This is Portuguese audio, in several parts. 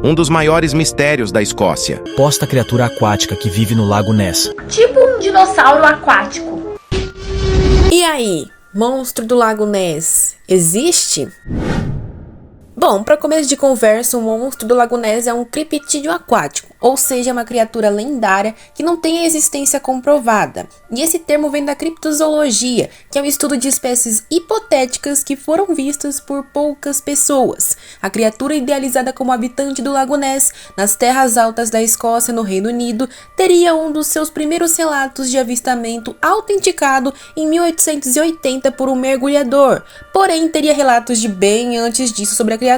um dos maiores mistérios da Escócia. Posta criatura aquática que vive no Lago Ness. Tipo um dinossauro aquático. E aí, monstro do Lago Ness existe? Bom, para começo de conversa, o monstro do Lago Ness é um criptídeo aquático, ou seja, uma criatura lendária que não tem a existência comprovada. E esse termo vem da criptozoologia, que é o estudo de espécies hipotéticas que foram vistas por poucas pessoas. A criatura idealizada como habitante do Lago Ness, nas terras altas da Escócia, no Reino Unido, teria um dos seus primeiros relatos de avistamento autenticado em 1880 por um mergulhador, porém teria relatos de bem antes disso sobre a criatura.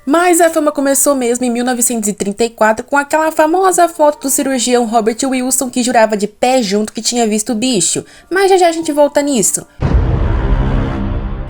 Mas a fama começou mesmo em 1934 com aquela famosa foto do cirurgião Robert Wilson que jurava de pé junto que tinha visto o bicho, mas já a gente volta nisso.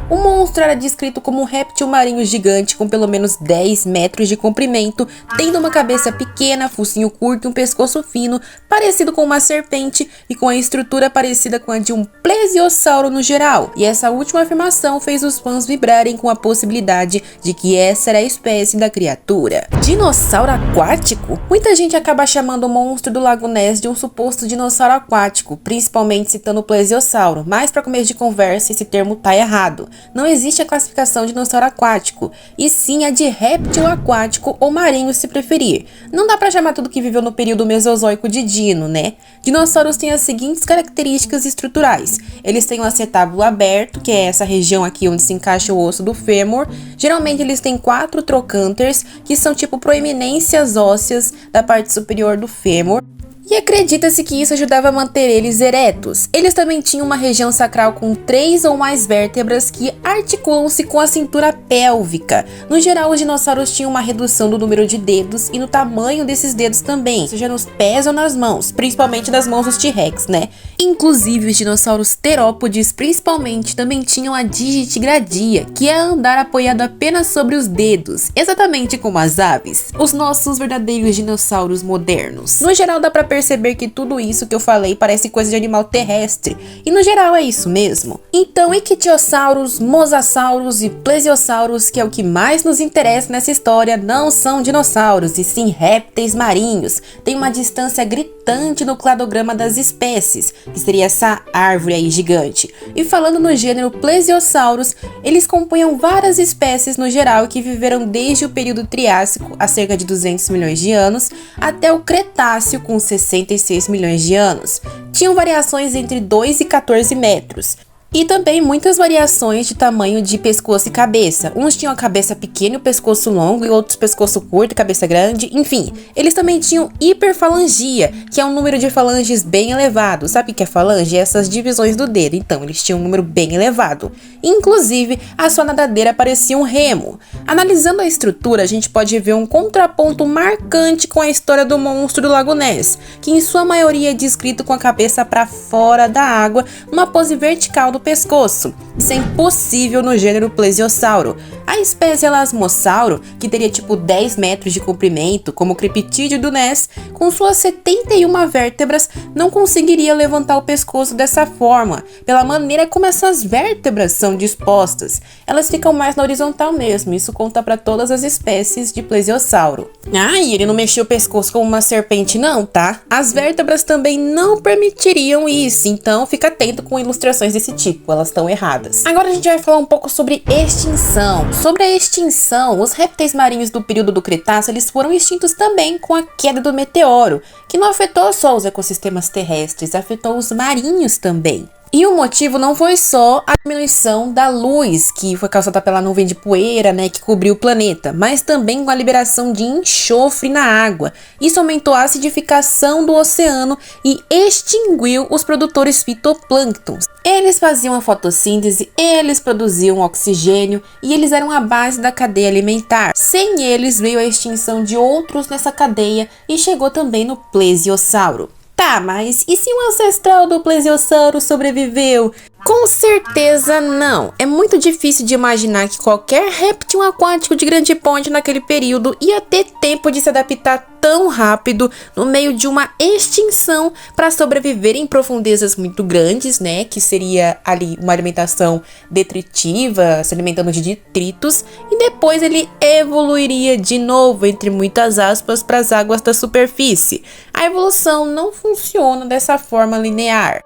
O monstro era descrito como um réptil marinho gigante com pelo menos 10 metros de comprimento, tendo uma cabeça pequena, focinho curto e um pescoço fino, parecido com uma serpente e com a estrutura parecida com a de um plesiosauro no geral. E essa última afirmação fez os fãs vibrarem com a possibilidade de que essa era a espécie da criatura. Dinossauro aquático? Muita gente acaba chamando o monstro do Lago Ness de um suposto dinossauro aquático, principalmente citando o plesiosauro, mas para começo de conversa esse termo tá errado. Não existe a classificação de dinossauro aquático, e sim a de réptil aquático ou marinho se preferir. Não dá pra chamar tudo que viveu no período mesozoico de dino, né? Dinossauros têm as seguintes características estruturais. Eles têm um acetábulo aberto, que é essa região aqui onde se encaixa o osso do fêmur. Geralmente eles têm 4 trocânters, que são tipo proeminências ósseas da parte superior do fêmur. E acredita-se que isso ajudava a manter eles eretos. Eles também tinham uma região sacral com 3 ou mais vértebras que articulam-se com a cintura pélvica. No geral, os dinossauros tinham uma redução do número de dedos e no tamanho desses dedos também, seja nos pés ou nas mãos, principalmente nas mãos dos T-Rex, né? Inclusive, os dinossauros terópodes, principalmente, também tinham a digitigradia, que é andar apoiado apenas sobre os dedos, exatamente como as aves, os nossos verdadeiros dinossauros modernos. No geral, dá pra perceber que tudo isso que eu falei parece coisa de animal terrestre, e no geral é isso mesmo. Então, ictiossauros, mosassauros e plesiosauros, que é o que mais nos interessa nessa história, não são dinossauros, e sim répteis marinhos. Tem uma distância gritante no cladograma das espécies, que seria essa árvore aí gigante. E falando no gênero plesiossauros, eles compunham várias espécies no geral que viveram desde o período Triássico, há cerca de 200 milhões de anos, até o Cretáceo, com 66 milhões de anos. Tinham variações entre 2 e 14 metros. E também muitas variações de tamanho de pescoço e cabeça. Uns tinham a cabeça pequena e o pescoço longo, e outros pescoço curto e cabeça grande. Enfim, eles também tinham hiperfalangia, que é um número de falanges bem elevado. Sabe o que é falange? É essas divisões do dedo. Então, eles tinham um número bem elevado. Inclusive, a sua nadadeira parecia um remo. Analisando a estrutura, a gente pode ver um contraponto marcante com a história do monstro do Lago Ness, que em sua maioria é descrito com a cabeça para fora da água, numa pose vertical do pescoço. Isso é impossível no gênero plesiosauro. A espécie elasmossauro, que teria tipo 10 metros de comprimento, como o criptídeo do Ness, com suas 71 vértebras, não conseguiria levantar o pescoço dessa forma, pela maneira como essas vértebras são dispostas. Elas ficam mais na horizontal mesmo, isso conta para todas as espécies de plesiosauro. E ele não mexia o pescoço como uma serpente não, tá? As vértebras também não permitiriam isso, então fica atento com ilustrações desse tipo, elas estão erradas. Agora a gente vai falar um pouco sobre extinção. Sobre a extinção, os répteis marinhos do período do Cretáceo, eles foram extintos também com a queda do meteoro, que não afetou só os ecossistemas terrestres, afetou os marinhos também. E o motivo não foi só a diminuição da luz, que foi causada pela nuvem de poeira, né, que cobriu o planeta, mas também com a liberação de enxofre na água. Isso aumentou a acidificação do oceano e extinguiu os produtores fitoplânctons. Eles faziam a fotossíntese, eles produziam oxigênio e eles eram a base da cadeia alimentar. Sem eles veio a extinção de outros nessa cadeia e chegou também no plesiosauro. Tá, mas e se um ancestral do plesiosauro sobreviveu? Com certeza não. É muito difícil de imaginar que qualquer réptil aquático de grande porte naquele período ia ter tempo de se adaptar tão rápido no meio de uma extinção para sobreviver em profundezas muito grandes, né? Que seria ali uma alimentação detritiva, se alimentando de detritos, e depois ele evoluiria de novo, entre muitas aspas, para as águas da superfície. A evolução não funciona dessa forma linear.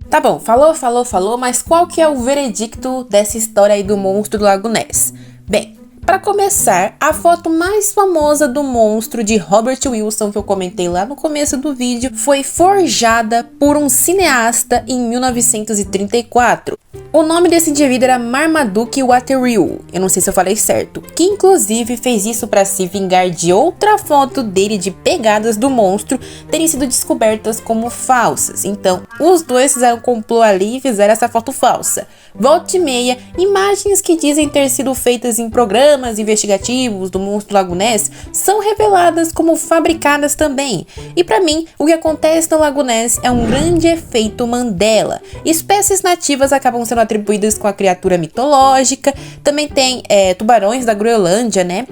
Tá bom, falou, mas qual que é o veredicto dessa história aí do monstro do Lago Ness? Bem, para começar, a foto mais famosa do monstro de Robert Wilson que eu comentei lá no começo do vídeo foi forjada por um cineasta em 1934. O nome desse indivíduo era Marmaduke Waterill, eu não sei se eu falei certo, que inclusive fez isso para se vingar de outra foto dele de pegadas do monstro terem sido descobertas como falsas. Então, os dois fizeram um complô ali e fizeram essa foto falsa. Volta e meia, imagens que dizem ter sido feitas em programas investigativos do monstro do Lago Ness são reveladas como fabricadas também. E para mim, o que acontece no Lago Ness é um grande efeito Mandela. Espécies nativas acabam sendo atribuídas com a criatura mitológica, também tem tubarões da Groenlândia, né?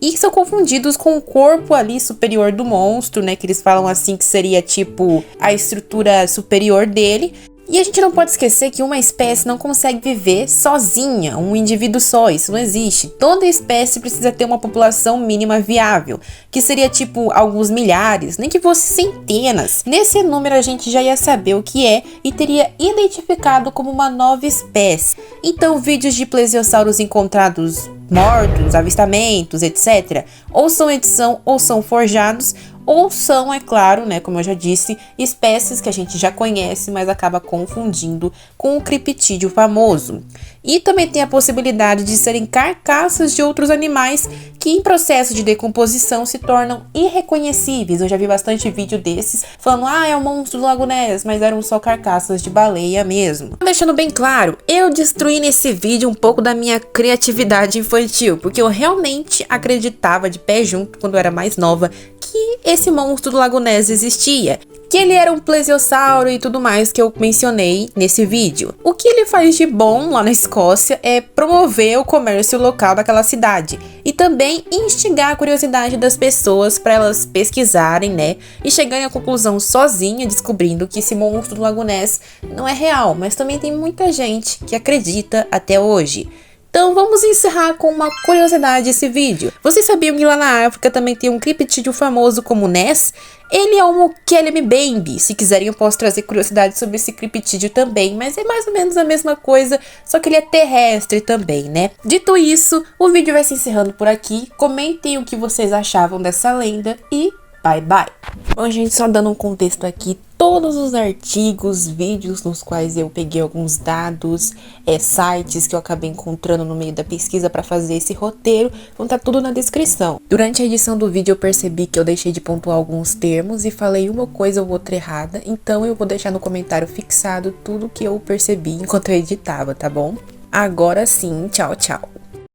E são confundidos com o corpo ali superior do monstro, né? Que eles falam assim que seria tipo a estrutura superior dele. E a gente não pode esquecer que uma espécie não consegue viver sozinha, um indivíduo só, isso não existe. Toda espécie precisa ter uma população mínima viável, que seria tipo alguns milhares, nem que fosse centenas. Nesse número a gente já ia saber o que é e teria identificado como uma nova espécie. Então vídeos de plesiosauros encontrados mortos, avistamentos, etc. ou são edição ou são forjados, ou são, é claro, né, como eu já disse, espécies que a gente já conhece, mas acaba confundindo com o criptídeo famoso. E também tem a possibilidade de serem carcaças de outros animais que em processo de decomposição se tornam irreconhecíveis. Eu já vi bastante vídeo desses falando, é o monstro do Lago Ness, mas eram só carcaças de baleia mesmo. Deixando bem claro, eu destruí nesse vídeo um pouco da minha criatividade infantil, porque eu realmente acreditava de pé junto, quando eu era mais nova, que esse monstro do Lago Ness existia, que ele era um plesiosauro e tudo mais que eu mencionei nesse vídeo. O que ele faz de bom lá na Escócia é promover o comércio local daquela cidade e também instigar a curiosidade das pessoas para elas pesquisarem, né, e chegarem à conclusão sozinha, descobrindo que esse monstro do Lago Ness não é real, mas também tem muita gente que acredita até hoje. Então vamos encerrar com uma curiosidade esse vídeo. Vocês sabiam que lá na África também tem um criptídeo famoso como Ness? Ele é um Okelembembe. Se quiserem eu posso trazer curiosidades sobre esse criptídeo também, mas é mais ou menos a mesma coisa, só que ele é terrestre também, né? Dito isso, o vídeo vai se encerrando por aqui. Comentem o que vocês achavam dessa lenda e bye bye. Bom, gente, só dando um contexto aqui, todos os artigos, vídeos nos quais eu peguei alguns dados, sites que eu acabei encontrando no meio da pesquisa para fazer esse roteiro, vão estar tudo na descrição. Durante a edição do vídeo eu percebi que eu deixei de pontuar alguns termos e falei uma coisa ou outra errada, então eu vou deixar no comentário fixado tudo que eu percebi enquanto eu editava, tá bom? Agora sim, tchau, tchau.